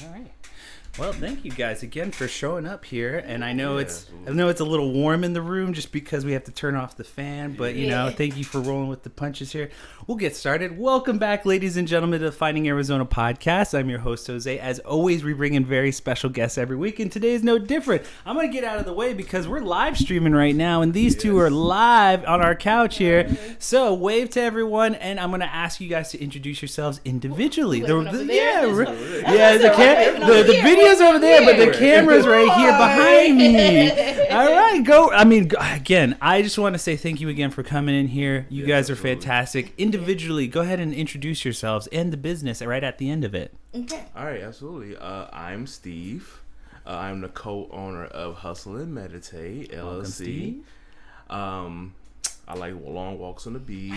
All right. Well, thank you guys again for showing up here, and I know it's a little warm in the room just because we have to turn off the fan, but you know, thank you for rolling with the punches here. We'll get started. Welcome back, ladies and gentlemen, to the Finding Arizona podcast. I'm your host, Jose. As always, we bring in very special guests every week, and today is no different. I'm going to get out of the way because we're live streaming right now, and these two are live on our couch here. So wave to everyone, and I'm going to ask you guys to introduce yourselves individually. The video's over there, but the camera's right here behind me. All right, go. I mean, again, I just want to say thank you again for coming in here. You guys are fantastic. Individually, go ahead and introduce yourselves and the business right at the end of it. Okay. All right, absolutely. I'm Steve. I'm the co-owner of Hustle and Meditate, LLC. Welcome, Steve. I like long walks on the beach.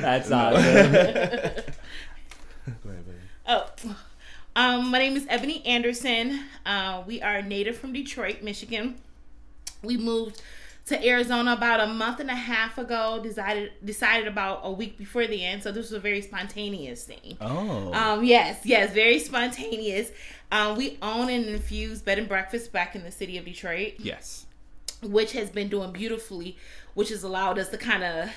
That's awesome. Go ahead, baby. My name is Ebony Anderson. We are native from Detroit, Michigan. We moved to Arizona about a month and a half ago. Decided about a week before the end. So this was a very spontaneous thing. Oh. Yes, very spontaneous. We own and infuse bed and breakfast back in the city of Detroit. Yes. Which has been doing beautifully, which has allowed us to kind of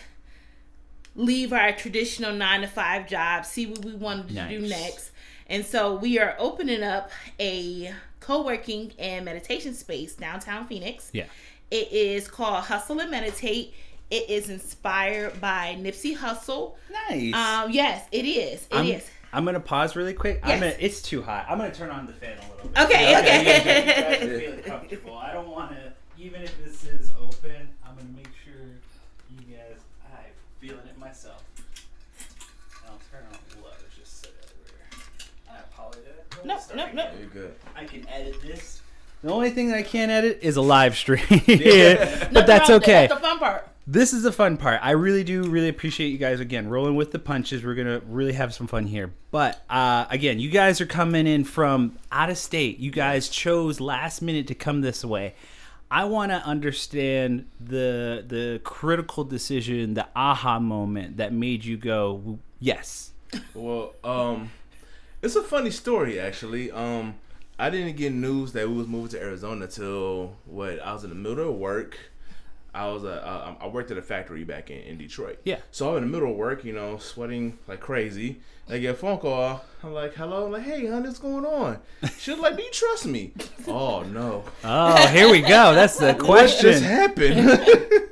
leave our traditional 9-to-5 job, see what we wanted to do next. And so we are opening up a co-working and meditation space downtown Phoenix. Yeah. It is called Hustle and Meditate. It is inspired by Nipsey Hussle. Nice. Yes, it is. It is. I'm going to pause really quick. Yes. It's too hot. I'm going to turn on the fan a little bit. Okay. You guys are feeling comfortable. I don't want to, even if this is open, I'm going to make sure you guys, I'm feeling it myself. And I'll turn on the light. Just sit over. I apologize. No. You're good. I can edit this. The only thing that I can't edit is a live stream. But that's okay. That's the fun part. This is the fun part. I really appreciate you guys again rolling with the punches. We're gonna really have some fun here. But again, you guys are coming in from out of state. You guys chose last minute to come this way. I want to understand the critical decision, the aha moment that made you go yes. Well, it's a funny story actually. I didn't get news that we was moving to Arizona till I was in the middle of work. I worked at a factory back in Detroit. Yeah. So I'm in the middle of work, sweating like crazy. I get a phone call. I'm like, hello? I'm like, hey, honey, what's going on? She was like, do you trust me? Oh, no. Oh, here we go. That's the question. What just happened?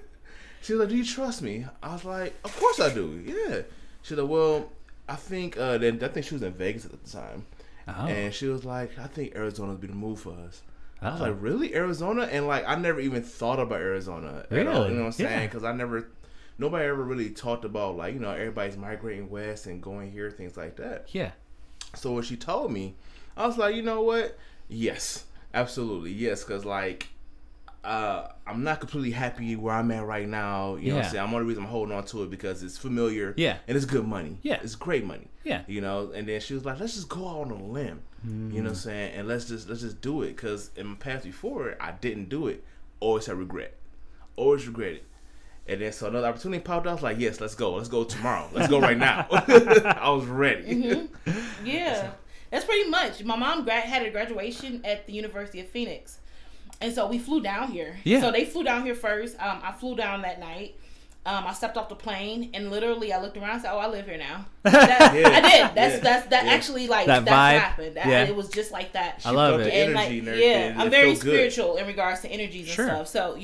She was like, do you trust me? I was like, of course I do. Yeah. She was like, well, I think she was in Vegas at the time. Oh. And she was like, I think Arizona's be the move for us. Uh-oh. I was like, really? Arizona? And like, I never even thought about Arizona at all. You know what I'm saying? Because nobody ever really talked about like, everybody's migrating west and going here, things like that. Yeah. So when she told me, I was like, you know what? Yes, absolutely. Yes. Because like, I'm not completely happy where I'm at right now. You know what I'm saying? I'm only reason I'm holding on to it because it's familiar. Yeah. And it's good money. Yeah. It's great money. Yeah. And then she was like, let's just go out on a limb. You know what I'm saying? And let's just do it. Because in my past before, I didn't do it. Always had regret. Always regret it. And then so another opportunity popped up. I was like, yes, let's go. Let's go tomorrow. Let's go right now. I was ready. Mm-hmm. Yeah. That's pretty much. My mom had a graduation at the University of Phoenix. And so we flew down here. Yeah. So they flew down here first. I flew down that night. I stepped off the plane and literally I looked around and said, "Oh, I live here now." I did. That's actually like that that's vibe. what happened. It was just like that. I love it. And like, I'm very spiritual in regards to energies and stuff. So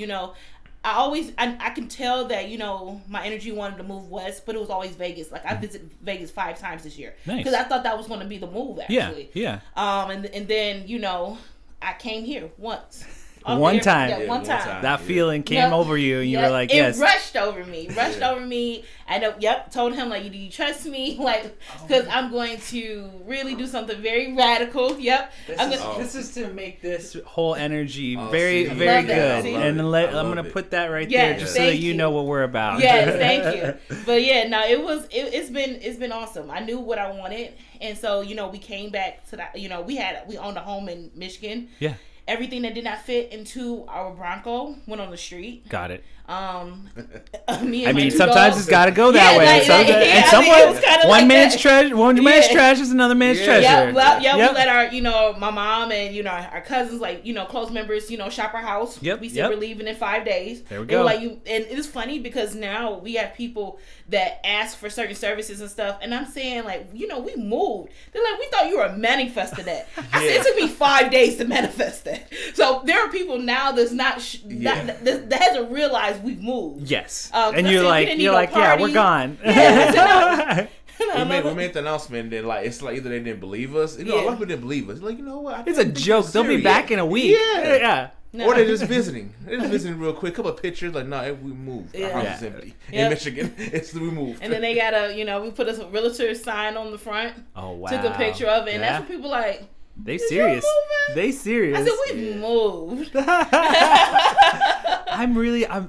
I can tell that my energy wanted to move west, but it was always Vegas. Like I visited Vegas 5 times this year because I thought that was going to be the move actually. Yeah. And then I came here once. One time. Yeah, one time. That feeling came over you, and you were like, "Yes." It rushed over me. I told him like, "Do you trust me?" Like, because I'm going to really do something very radical. Yep. This is to make this whole energy very, very good, and I'm gonna put that right there just so that you know what we're about. Yes, thank you. But it's been awesome. I knew what I wanted, and so we came back to that. We owned a home in Michigan. Yeah. everything that did not fit into our Bronco went on the street. Got it. Me and sometimes it's got to go that way. And somewhere, one man's trash is another man's treasure. We let our, my mom and, our cousins, close members, shop our house. Yep. We said we're leaving in 5 days. There we go. And it's funny because now we have people that ask for certain services and stuff. And I'm saying, we moved. They're like, we thought you were manifesting that. I said, it took me 5 days to manifest that. So there are people now that's that hasn't realized we've moved. Yes. And you're like, yeah, we're gone. Yeah, we made the announcement, and then it's like either they didn't believe us. A lot of people didn't believe us. Like, you know what? It's a joke. They'll be back in a week. Yeah. No. Or they're just visiting. They're just visiting real quick. Couple of pictures. Like, no, we moved. Our house is empty in Michigan. We moved. And then they got we put a realtor sign on the front. Oh wow! Took a picture of it, and that's what people like. They serious. They serious. I said we've moved.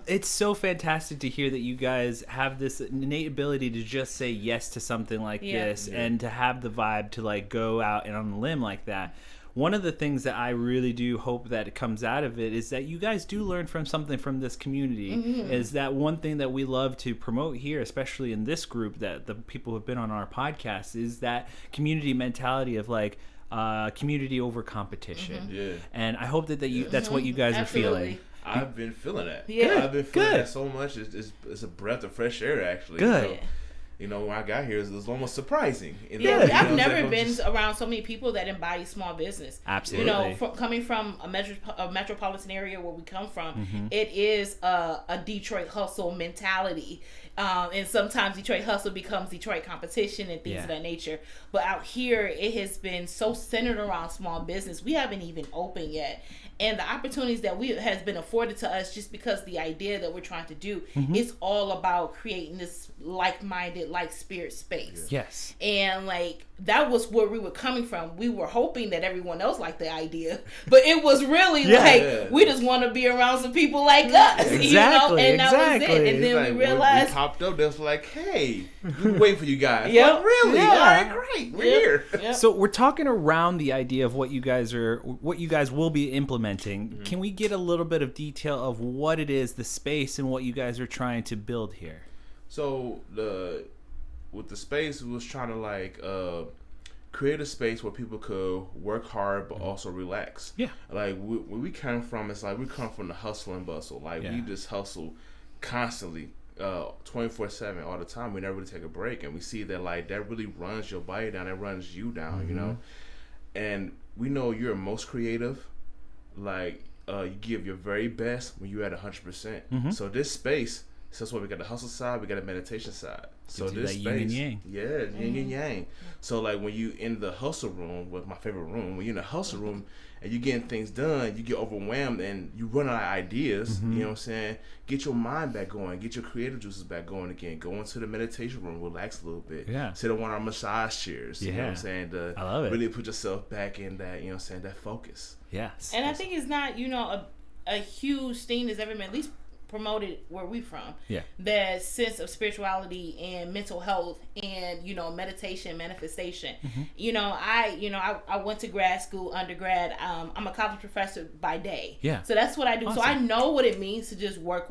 It's so fantastic to hear that you guys have this innate ability to just say yes to something like this, and to have the vibe to go out and on a limb like that. One of the things that I really do hope that it comes out of it is that you guys do learn from something from this community. Mm-hmm. Is that one thing that we love to promote here, especially in this group, that the people who have been on our podcast, is that community mentality of community over competition. Mm-hmm. Yeah. And I hope that that's what you guys are feeling. I've been feeling that. Yeah. I've been feeling that so much. It's a breath of fresh air, actually. Good. When I got here, it was almost surprising. I've never been around so many people that embody small business. Absolutely. Coming from a metropolitan area where we come from, it is a Detroit hustle mentality. And sometimes Detroit hustle becomes Detroit competition and things of that nature. But out here, it has been so centered around small business. We haven't even opened yet. And the opportunities that has been afforded to us just because the idea that we're trying to do is all about creating this like-minded, like-spirit space. Yes. And that was where we were coming from. We were hoping that everyone else liked the idea, but it was really we just want to be around some people like us, exactly, And that was it. And then we realized we popped up. They was like, "Hey, we're waiting for you guys." Yep. Like, really? Yeah. All right, great. We're here. Yep. So we're talking around the idea of what you guys will be implementing. Mm-hmm. Can we get a little bit of detail of what it is, the space, and what you guys are trying to build here? So with the space, we was trying to create a space where people could work hard but also relax. Yeah. Where we come from, it's we come from the hustle and bustle. We just hustle constantly, 24/7 all the time. We never really take a break, and we see that that really runs your body down. It runs you down, And we know you're most creative. You give your very best when you're at 100%. Mm-hmm. So this space. So that's why we got the hustle side, we got the meditation side. So this space, yin and yang. Yin and yang. So when you in the hustle room, was my favorite room. When you're in the hustle room and you're getting things done, you get overwhelmed and you run out of ideas. Mm-hmm. You know what I'm saying? Get your mind back going. Get your creative juices back going again. Go into the meditation room, relax a little bit. Yeah. Sit on one of our massage chairs. You know what I'm saying? I love it. Really put yourself back in that. You know what I'm saying? That focus. Yes. And I think it's not a huge thing that's ever been at least promoted where we from. Yeah. That sense of spirituality and mental health and meditation, manifestation. Mm-hmm. I went to grad school, undergrad. I'm a college professor by day. Yeah. So that's what I do. Awesome. So I know what it means to just work.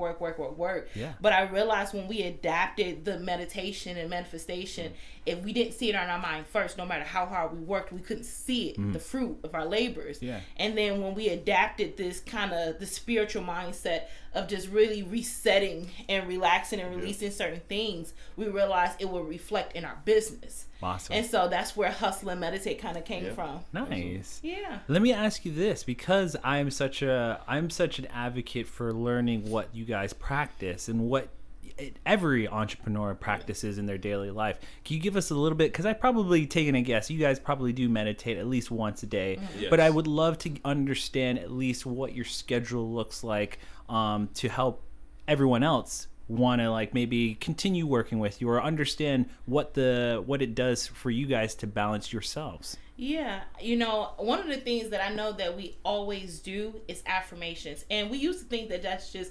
Yeah. But I realized when we adapted the meditation and manifestation, if we didn't see it on our mind first, no matter how hard we worked, we couldn't see it, the fruit of our labors. Yeah. And then when we adapted this kind of the spiritual mindset of just really resetting and relaxing and releasing certain things, we realized it will reflect in our business. Awesome. And so that's where Hustle and Meditate kind of came from. Nice. Yeah. Let me ask you this, because I'm such an advocate for learning what you guys practice and what every entrepreneur practices in their daily life. Can you give us a little bit, because I've probably taken a guess, you guys probably do meditate at least once a day. Yes. But I would love to understand at least what your schedule looks like to help everyone else want to maybe continue working with you or understand what it does for you guys to balance yourselves. Yeah, one of the things that I know that we always do is affirmations, and we used to think that that's just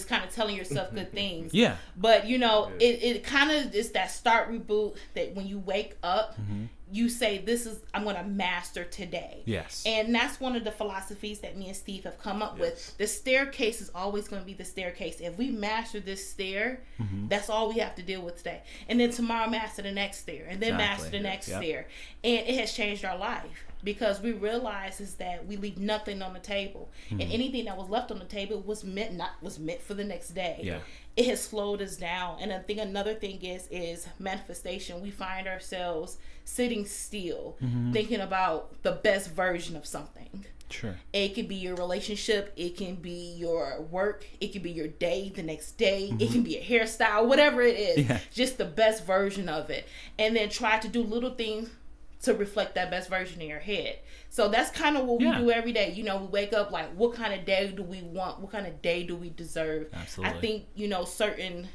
kind of telling yourself good things. Yeah. But it kind of is that start reboot that when you wake up, you say, I'm going to master today. Yes. And that's one of the philosophies that me and Steve have come up with. The staircase is always going to be the staircase. If we master this stair, that's all we have to deal with today. And then tomorrow master the next stair, and then master the next stair. And it has changed our life, because we realize is that we leave nothing on the table. And anything that was left on the table was meant for the next day. Yeah. It has slowed us down. And I think another thing is manifestation. We find ourselves sitting still, thinking about the best version of something. Sure. It could be your relationship, it can be your work, it can be your day, the next day, it can be a hairstyle, whatever it is. Yeah. Just the best version of it. And then try to do little things to reflect that best version in your head. So that's kind of what we do every day. You know, we wake up like, what kind of day do we want? What kind of day do we deserve? Absolutely. I think, you know, certain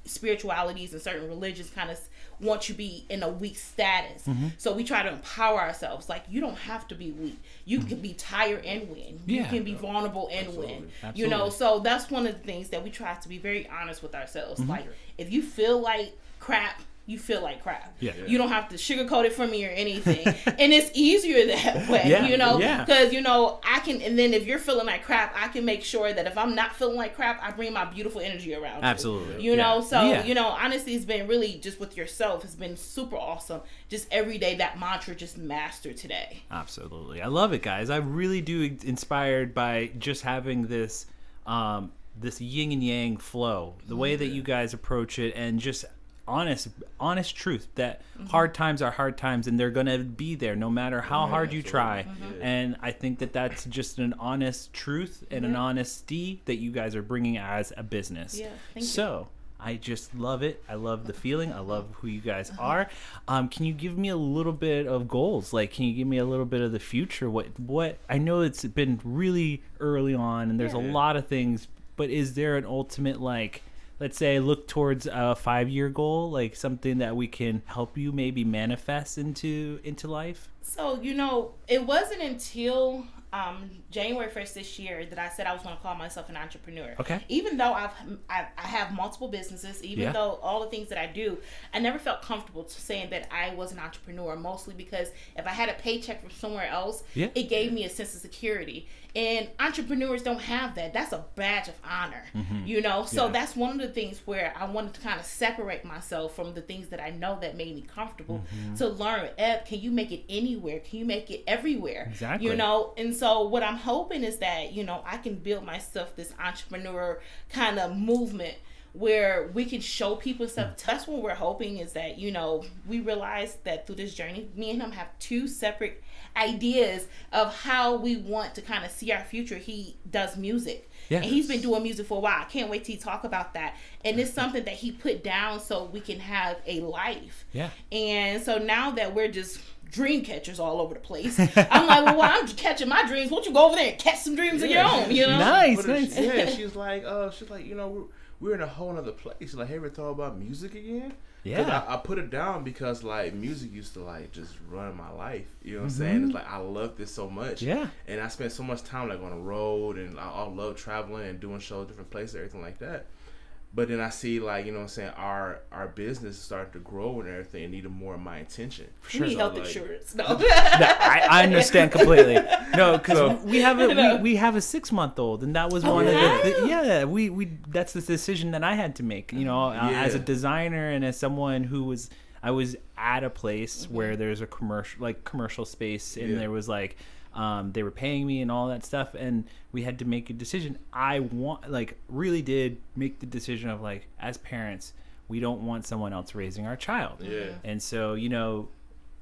spiritualities and certain religions kind of want you to be in a weak status. So we try to empower ourselves. Like, you don't have to be weak. You can be tired and win. You can be vulnerable and win. Absolutely. You know, so that's one of the things that we try to be very honest with ourselves. Like, if you feel like crap, you feel like crap. You don't have to sugarcoat it for me or anything. And it's easier that way, you know, because, you know, I can, and then if you're feeling like crap, I can make sure that if I'm not feeling like crap, I bring my beautiful energy around you know, so, you know, honestly, it's been really just with yourself. It's been super awesome. Just every day, that mantra, just master today. Absolutely. I love it, guys. I really do inspired by just having this, this yin and yang flow, the way that you guys approach it, and just honest truth that hard times are hard times, and they're gonna be there no matter how hard you try. And I think that that's just an honest truth and an honesty that you guys are bringing as a business. Thank you. I just love it. I love the feeling. I love who you guys are. Can you give me a little bit of goals? Like, can you give me a little bit of the future? What I know it's been really early on, and there's a lot of things, but is there an ultimate, like, let's say, look towards a 5-year goal, like something that we can help you maybe manifest into life? So, you know, it wasn't until January 1st this year that I said I was going to call myself an entrepreneur. Okay. Even though I have multiple businesses, even though all the things that I do, I never felt comfortable saying that I was an entrepreneur, mostly because if I had a paycheck from somewhere else, it gave me a sense of security. And entrepreneurs don't have that. That's a badge of honor, you know? So that's one of the things where I wanted to kind of separate myself from the things that I know that made me comfortable, to learn, can you make it anywhere? Can you make it everywhere? Exactly. You know? And so what I'm hoping is that, you know, I can build myself this entrepreneur kind of movement where we can show people stuff. That's what we're hoping, is that, you know, we realize that through this journey, me and him have two separate ideas of how we want to kind of see our future. He does music. Yes. And he's been doing music for a while. I can't wait till he talk about that. And it's something that he put down so we can have a life. Yeah. And so now that we're just dream catchers all over the place, I'm like, well, while I'm catching my dreams, won't you go over there and catch some dreams of your own, you know? Nice. Yeah, she's like, you know, we're in a whole other place. Like, have you ever thought about music again? Yeah. I put it down because, like, music used to, like, just run my life. You know what I'm saying? It's like, I love this so much. Yeah. And I spent so much time, like, on the road, and I love traveling and doing shows, different places, everything like that. But then I see, like, you know what I'm saying, our business is starting to grow and everything, and needed more of my attention. For sure. We need health insurance. No. I understand completely. No, because we have a 6-month-old, and that was one of the we that's the decision that I had to make. You know, as a designer and as someone who I was at a place where there's a commercial space, and there was like. They were paying me and all that stuff, and we had to make a decision. I really did make the decision of, like, as parents, we don't want someone else raising our child. Yeah. And so, you know,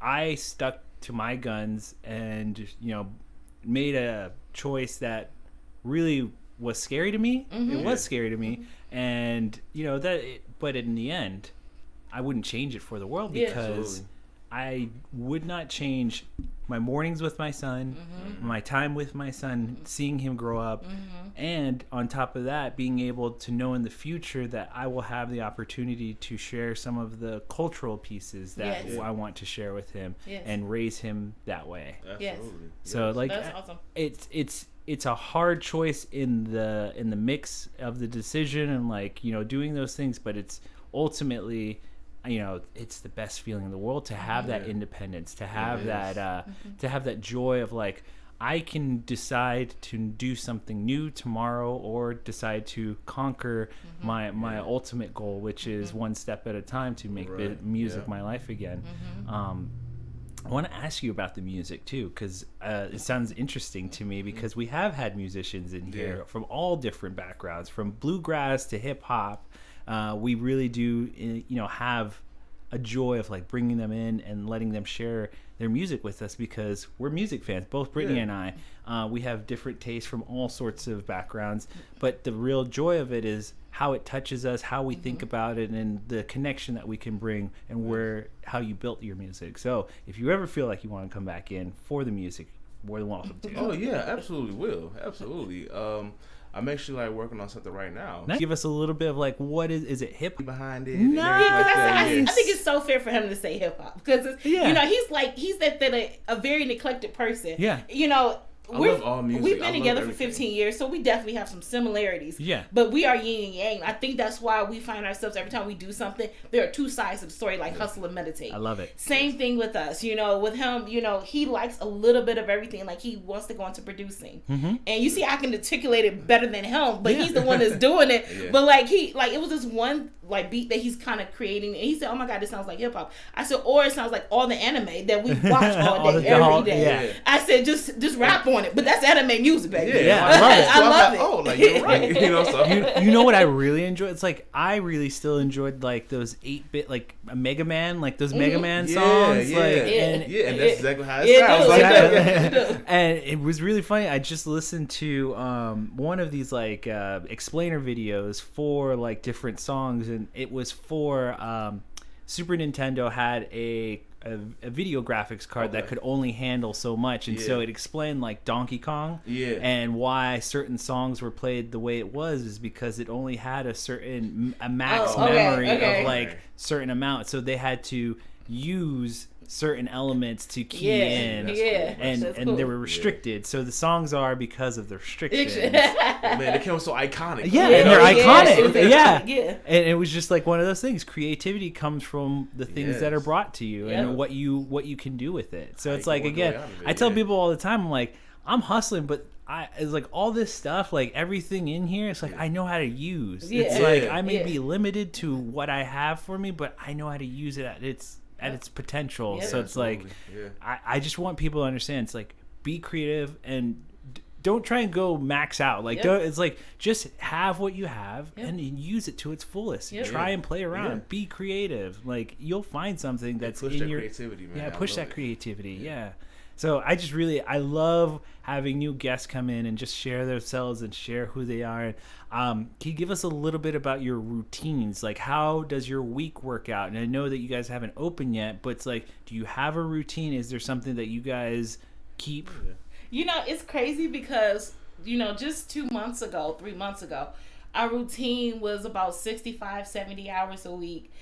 I stuck to my guns and, you know, made a choice that really was scary to me. It was scary to me. And, you know, but in the end, I wouldn't change it for the world, because I would not change my mornings with my son, my time with my son, seeing him grow up, and on top of that, being able to know in the future that I will have the opportunity to share some of the cultural pieces that I want to share with him and raise him that way. Absolutely. So, like, that's awesome. It's a hard choice in the mix of the decision and, like, you know, doing those things, but it's ultimately it's the best feeling in the world to have that independence, to have that joy of like, I can decide to do something new tomorrow, or decide to conquer my ultimate goal, which is one step at a time to make music my life again. I want to ask you about the music too, because it sounds interesting to me, because we have had musicians in here from all different backgrounds, from bluegrass to hip hop. We really do, have a joy of like bringing them in and letting them share their music with us, because we're music fans, both Brittany and I. We have different tastes from all sorts of backgrounds, but the real joy of it is how it touches us, how we think about it, and the connection that we can bring, and how you built your music. So if you ever feel like you want to come back in for the music, more than welcome to. Oh yeah, absolutely will. Absolutely. I'm actually like working on something right now. Give us a little bit of like, what is it hip behind it? Nice. I think it's so fair for him to say hip hop, because he's a very eclectic person. Yeah. I love all music. We've been together for 15 years, so we definitely have some similarities. Yeah. But we are yin and yang. I think that's why we find ourselves, every time we do something, there are two sides of the story, like hustle and meditate. I love it. Same thing with us. With him, he likes a little bit of everything. Like, he wants to go into producing. And you see, I can articulate it better than him, but he's the one that's doing it. Yeah. But it was this one beat that he's kind of creating, and he said, "Oh my God, this sounds like hip hop." I said, "Or it sounds like all the anime that we watch all day, every day." Yeah. I said, "Just rap on it," but that's anime music, baby. Yeah, I love it. I love it. Oh, like, you're right. So. You know what I really enjoy? It's like I really still enjoyed like those 8-bit, like Mega Man, like those Mega Man songs. And that's exactly how it sounds. And it was really funny. I just listened to one of these like explainer videos for like different songs, and it was for Super Nintendo had a video graphics card that could only handle so much, and so it explained like Donkey Kong and why certain songs were played the way it was is because it only had a max memory of like certain amount, so they had to use certain elements to key in, and they were restricted. So the songs are because of the restrictions. Man, they became so iconic. Yeah, and they're iconic. Yeah, and it was just like one of those things. Creativity comes from the things that are brought to you and what you can do with it. So it's like, again, I tell people all the time, I'm like, I'm hustling, but it's like all this stuff, like everything in here, it's like I know how to use. It's like I may be limited to what I have for me, but I know how to use it at its potential. So it's like I just want people to understand, it's like, be creative and don't try and go max out. Like it's like, just have what you have and use it to its fullest. Try and play around. Be creative. Like, you'll find something that's push in that your creativity, man. Yeah, push that creativity. So I love having new guests come in and just share themselves and share who they are. Can you give us a little bit about your routines? Like, how does your week work out? And I know that you guys haven't opened yet, but it's like, do you have a routine? Is there something that you guys keep? It's crazy because, just 3 months ago, our routine was about 65, 70 hours a week,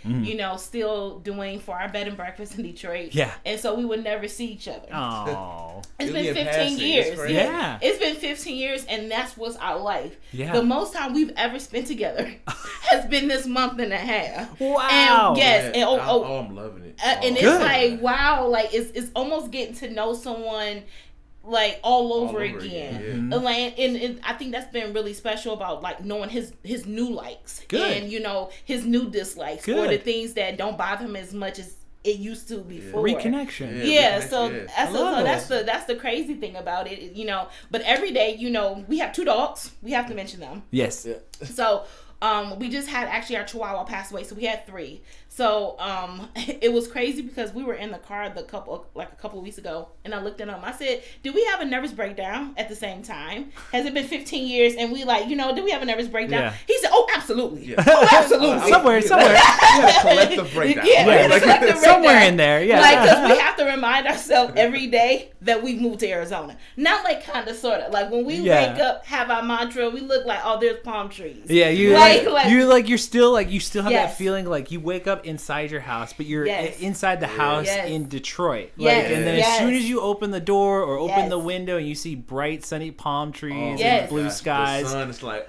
still doing for our bed and breakfast in Detroit. Yeah. And so we would never see each other. Oh. It's been 15 years. It's been 15 years, and that's what's our life. Yeah. The most time we've ever spent together has been this month and a half. Wow. And I'm loving it. And it's like, wow, like it's almost getting to know someone like all over again. Like, and I think that's been really special about like knowing his new likes and his new dislikes or the things that don't bother him as much as it used to before. Reconnection. That's the crazy thing about it, But every day, we have 2 dogs. We have to mention them. Yes. Yeah. So we just had actually our Chihuahua pass away, so we had 3. So it was crazy because we were in the car a couple of weeks ago, and I looked at him. I said, "Did we have a nervous breakdown at the same time? Has it been 15 years?" And we did we have a nervous breakdown? Yeah. He said, "Oh, absolutely. Yeah. Oh, absolutely. Somewhere. You had a collective breakdown. Somewhere in there. Yeah. Like, because we have to remind ourselves every day that we've moved to Arizona. Not like kind of sort of like when we wake up, have our mantra, we look like, oh, there's palm trees. Yeah, you still have that feeling like you wake up inside your house, but you're inside the house in Detroit. And then as soon as you open the door or open the window and you see bright sunny palm trees and blue skies, the sun is like,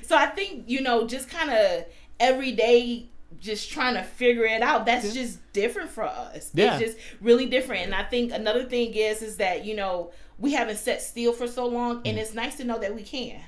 So I think, just kind of every day just trying to figure it out. That's just different for us. Yeah. It's just really different. And I think another thing is that, you know, we haven't set still for so long, and it's nice to know that we can.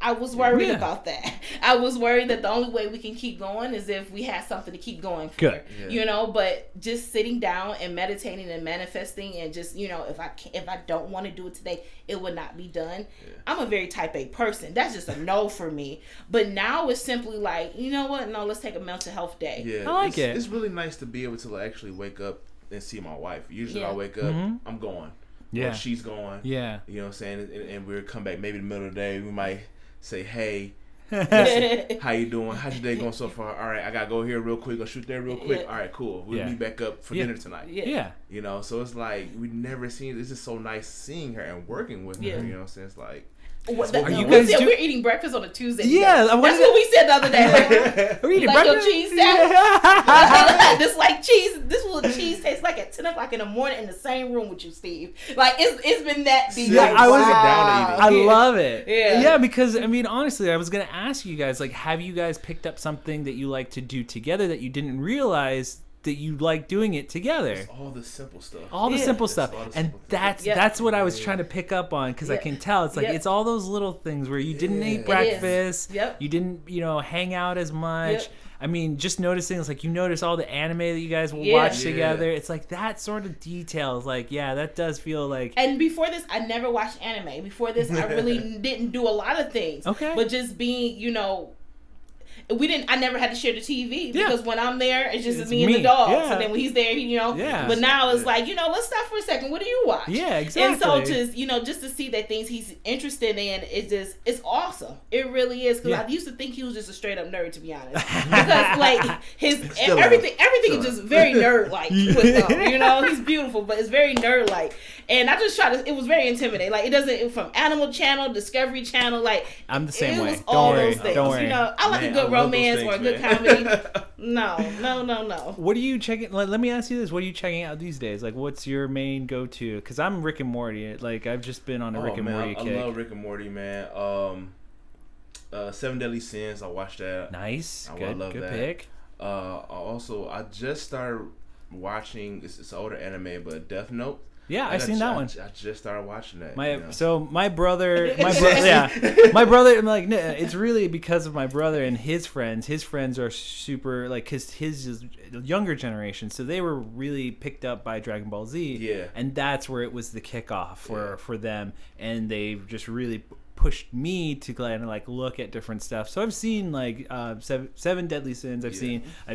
I was worried about that. I was worried that the only way we can keep going is if we had something to keep going for. Good. Yeah. You know, but just sitting down and meditating and manifesting and just, you know, if I don't want to do it today, it would not be done. Yeah. I'm a very type A person. That's just a no for me. But now it's simply like, you know what? No, let's take a mental health day. Yeah, I like it. It's really nice to be able to actually wake up and see my wife. Usually I wake up, I'm going. Yeah. Or she's going. Yeah. You know what I'm saying? And we'll come back maybe in the middle of the day. We might say, hey, how you doing? How's your day going so far? All right, I gotta go here real quick. Go shoot there real quick. All right, cool. We'll be back up for dinner tonight. Yeah. You know, so it's like we never seen. It's just so nice seeing her and working with her. You know what I'm saying? It's like. Are you guys we're eating breakfast on a Tuesday. Yeah, that's what we said the other day. Like, we're eating like breakfast. Your cheese sandwich. This like cheese. This is what cheese tastes like at 10 o'clock in the morning in the same room with you, Steve. Like it's been that deep. Yeah, I was down to eat. I love it. Yeah, because I mean, honestly, I was gonna ask you guys, like, have you guys picked up something that you like to do together that you didn't realize that you like doing it together? It's all the simple stuff. All the simple stuff. And that's what I was trying to pick up on, because I can tell it's like it's all those little things where you didn't eat breakfast. You didn't, hang out as much. I mean, just noticing, it's like you notice all the anime that you guys will watch together. It's like that sort of details. Like, that does feel like. And before this, I never watched anime. Before this, I really didn't do a lot of things. Okay. But just being, I never had to share the TV because when I'm there, it's just me and the dog. And then when he's there, But now it's like, let's stop for a second. What do you watch? Yeah, exactly. And so just to see that things he's interested in it's awesome. It really is. Because I used to think he was just a straight up nerd, to be honest. Because like everything is just very nerd like with him. He's beautiful, but it's very nerd like. And I just it was very intimidating. Like it from Animal Channel, Discovery Channel, like I'm the same way. Don't worry. I like a good romance things, or a good comedy. No. What are you checking? Let me ask you this: what are you checking out these days? Like, what's your main go-to? Because I'm Rick and Morty. Like, I've just been on a Rick and Morty kick. I love Rick and Morty, man. 7 Deadly Sins. I watched that. Nice. I love good that. pick. I just started watching. It's an older anime, but Death Note. Yeah, I've seen that one. I just started watching that. So my brother, my brother. I'm like, no, it's really because of my brother and his friends. His friends are super like, cause his is younger generation, so they were really picked up by Dragon Ball Z. Yeah, and that's where it was the kickoff for them, and they just really pushed me to kind of like look at different stuff. So I've seen like Seven Deadly Sins. I've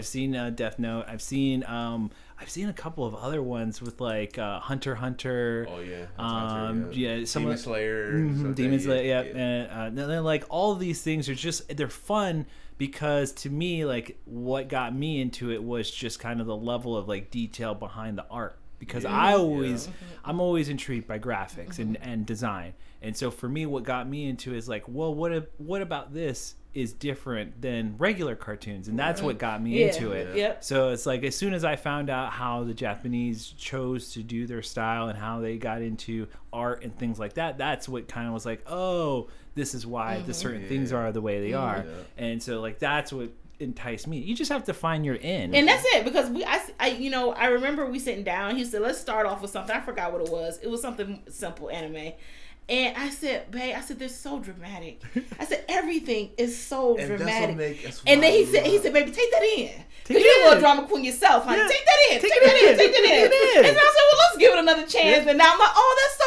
seen Death Note. I've seen a couple of other ones with like Hunter x Hunter. Oh yeah. Demon Slayer. Demon Slayer. And then like all of these things are they're fun because to me, like what got me into it was just kind of the level of like detail behind the art. Because I'm always intrigued by graphics and design. And so for me, what got me into it is like, well, what about this is different than regular cartoons? And that's what got me into it. Yep. So it's like, as soon as I found out how the Japanese chose to do their style and how they got into art and things like that, that's what kind of was like, oh, this is why the certain things are the way they are. And so like, that's what entice me. You just have to find your in. And that's it, because I remember we sitting down, he said, let's start off with something. I forgot what it was. It was something simple anime. And I said, babe, they're so dramatic. I said, everything is so dramatic. And then he said, baby, take that in. Because you're a little drama queen yourself, honey. Take that in. Take that in. And I said, well, let's give it another chance. And now I'm like, oh, that's so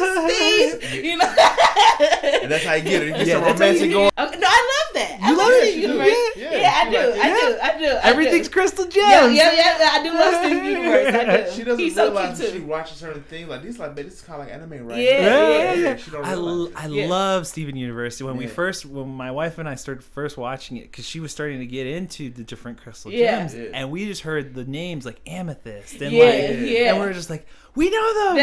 romantic, Steve. And that's how you get it. You get some romantic going. Okay, no, I love that. You love Steven Universe. Yeah, I do. Everything's crystal gems. Yeah, I do love Steven Universe. I do. She doesn't He's realize so cute she too. watches certain things like this. Like, this is kind of like anime, right? Yeah. She don't I realize. love Steven Universe. When my wife and I started first watching it, because she was starting to get into the different crystal gems, and we just heard the names like Amethyst and and we're just like, we know them.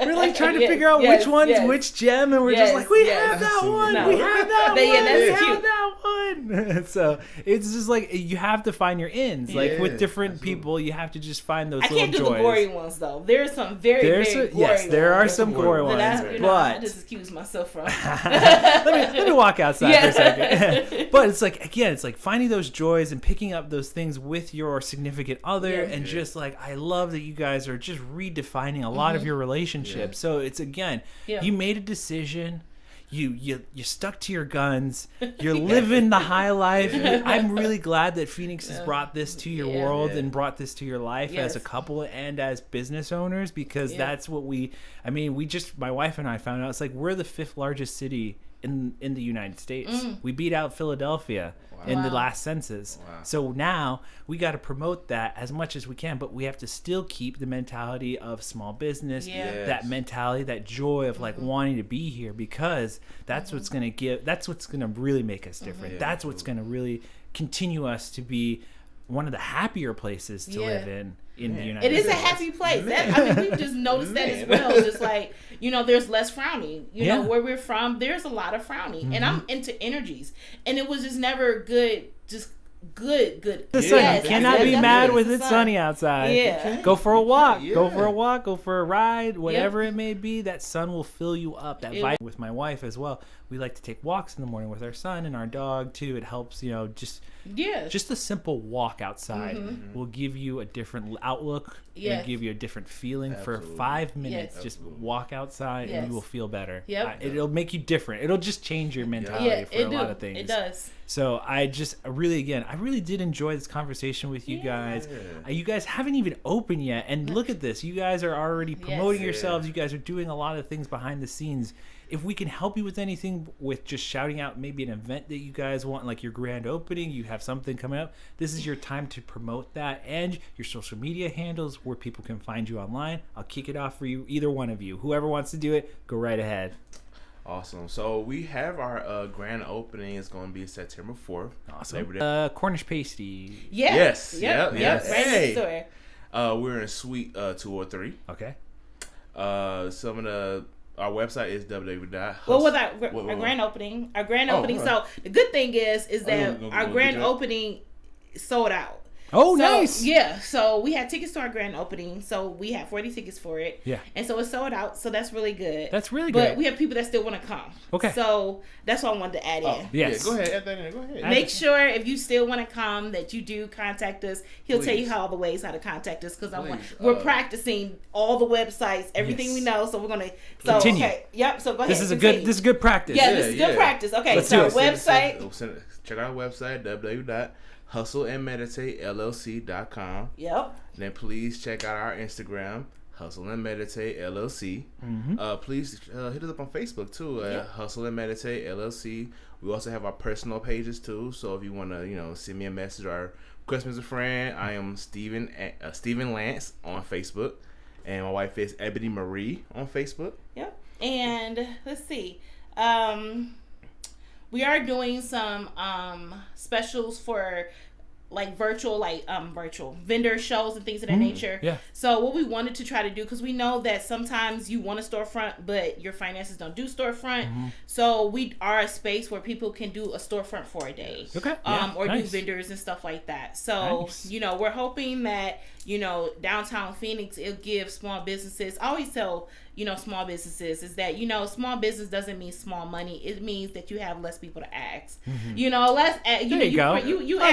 We're like trying to figure out which one's which gem, and we're just like, we have that one. We have that cute. That one. So it's just like you have to find your ends. Like with different people, you have to just find those little joys. I can't do the gory ones though. There are some very gory yes, there are some gory ones. But I just excuse myself from. let me walk outside for a second. But it's like, again, it's like finding those joys and picking up those things with your significant other, and just like, I love that you guys are just redefining a lot of your relationships. So it's, again, you made a decision. You stuck to your guns. You're living the high life. I'm really glad that Phoenix has brought this to your world and brought this to your life as a couple and as business owners, because that's what my wife and I found out. It's like we're the 5th largest city in the United States. We beat out Philadelphia in the last census. So now we got to promote that as much as we can, but we have to still keep the mentality of small business, that mentality, that joy of like wanting to be here, because that's what's going to really make us different. That's what's going to really continue us to be one of the happier places to live in the United States. It is a happy place. We've just noticed that as well. Just like, there's less frowning. You know, where we're from, there's a lot of frowning. And I'm into energies. And it was just never good, just good. The sun. You cannot be mad when it's sunny outside. Yeah. Go for a walk. Go for a walk. Go for a ride. Whatever it may be, that sun will fill you up. That vibe. With my wife as well, we like to take walks in the morning with our son and our dog too. It helps, just a simple walk outside will give you a different outlook and give you a different feeling. For 5 minutes. Just walk outside and you will feel better. It'll make you different. It'll just change your mentality for a lot of things. It does. So I really did enjoy this conversation with you guys. You guys haven't even opened yet, and look at this. You guys are already promoting yourselves. You guys are doing a lot of things behind the scenes. If we can help you with anything, with just shouting out maybe an event that you guys want, like your grand opening, you have something coming up, this is your time to promote that, and your social media handles where people can find you online. I'll kick it off for you, either one of you. Whoever wants to do it, go right ahead. Awesome. So we have our grand opening. It's going to be September 4th. Awesome. Cornish pasty. Yes. Yep. Right next door. We're in Suite 203. Okay. Our website is www.hussle. Well, with our grand opening. So the good thing is that our grand opening sold out. Oh, nice. Yeah. So we had tickets to our grand opening. So we had 40 tickets for it. Yeah. And so it sold out. So that's really good. That's really good. But we have people that still want to come. Okay. So that's what I wanted to add in. Yes. Yeah, go ahead. Add that in. Go ahead. Make sure if you still want to come that you do contact us. He'll tell you all the ways how to contact us, because we're practicing all the websites, everything we know. So we're going to continue. Okay. Yep. So go ahead. This is good practice. Yeah, this is good practice. Okay. Let's so do our website. Check out our website, www.hustleandmeditatellc.com. Yep. Then please check out our Instagram, Hustle and Meditate LLC. Please hit us up on Facebook too, Hustle and Meditate LLC. We also have our personal pages too. So if you want to, send me a message or request me as a friend, I am Steven Lance on Facebook, and my wife is Ebony Marie on Facebook. Yep. And let's see. We are doing some specials for virtual vendor shows and things of that nature. Yeah. So what we wanted to try to do, because we know that sometimes you want a storefront, but your finances don't do storefront. So we are a space where people can do a storefront for a day. Okay. Or do vendors and stuff like that. So, we're hoping that, downtown Phoenix, it'll give small businesses. I always tell, small businesses is that, small business doesn't mean small money. It means that you have less people to ask. You ask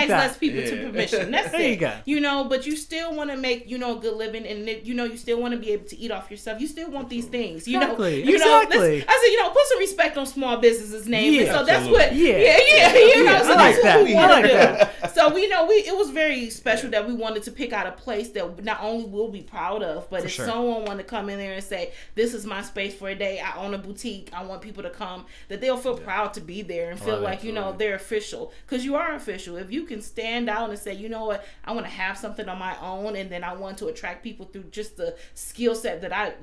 less people to permission. That's there it. You go. But you still want to make, a good living, and you still want to be able to eat off yourself. You still want these things. Exactly. I said, put some respect on small businesses' name. Yeah, and so that's what. Yeah. So that's what we want to do. That. So it was very special that we wanted to pick out a place that not only we'll be proud of, but if someone wanted to come in there and say, this is my space for a day, I own a boutique, I want people to come, that they'll feel proud to be there and feel like, they're official. Because you are official. If you can stand out and say, you know what, I want to have something on my own, and then I want to attract people through just the skill set that I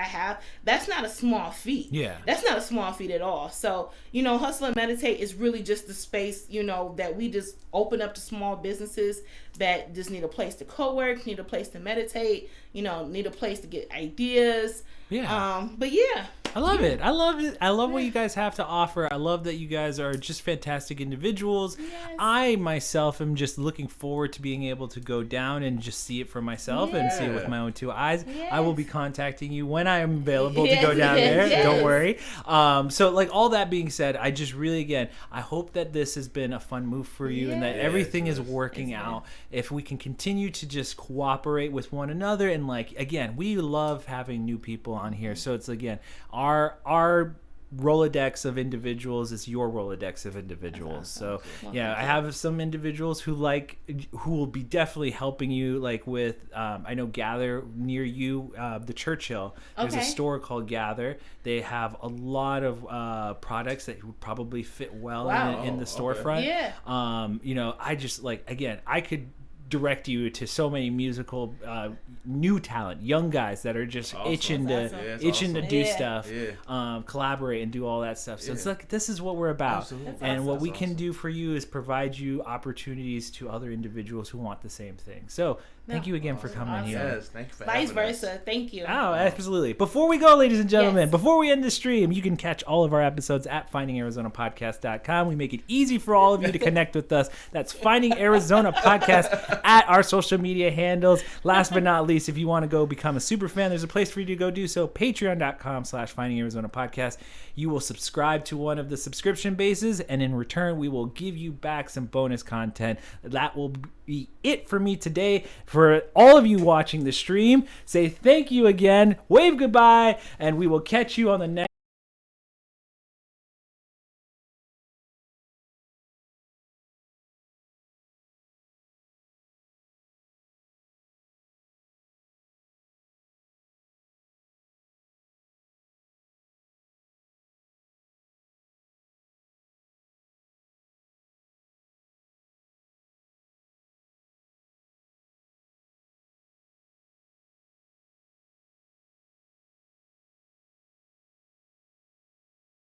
have, that's not a small feat. Yeah. That's not a small feat at all. So, Hustle and Meditate is really just the space, that we just open up to small businesses that just need a place to co-work, need a place to meditate, need a place to get ideas. Yeah. But yeah. I love it. I love it. I love what you guys have to offer. I love that you guys are just fantastic individuals. Yes. I myself am just looking forward to being able to go down and just see it for myself and see it with my own two eyes. Yes. I will be contacting you when I am available to go down there. Yes. Don't worry. So like all that being said, I just really, again, I hope that this has been a fun move for you and that everything is working out. If we can continue to just cooperate with one another and like, again, we love having new people on here. So it's, again, our Rolodex of individuals is your Rolodex of individuals. So I have some individuals who will be definitely helping you, like with I know Gather near you, the Churchill. There's a store called Gather. They have a lot of products that would probably fit well in the storefront. I just again, I could direct you to so many musical new talent, young guys that are just itching to do stuff, collaborate and do all that stuff. So it's like, this is what we're about. And what we can do for you is provide you opportunities to other individuals who want the same thing. So thank you again for coming here. Yes, thank you for Vice having us. versa. Thank you. Oh, absolutely. Before we go, ladies and gentlemen, before we end the stream, you can catch all of our episodes at findingarizonapodcast.com. We make it easy for all of you to connect with us. That's Finding Arizona Podcast at our social media handles. Last but not least, if you want to go become a super fan, there's a place for you to go do so. Patreon.com/FindingArizonaPodcast. You will subscribe to one of the subscription bases, and in return, we will give you back some bonus content. That will be it for me today. For all of you watching the stream, say thank you again, wave goodbye, and we will catch you on the next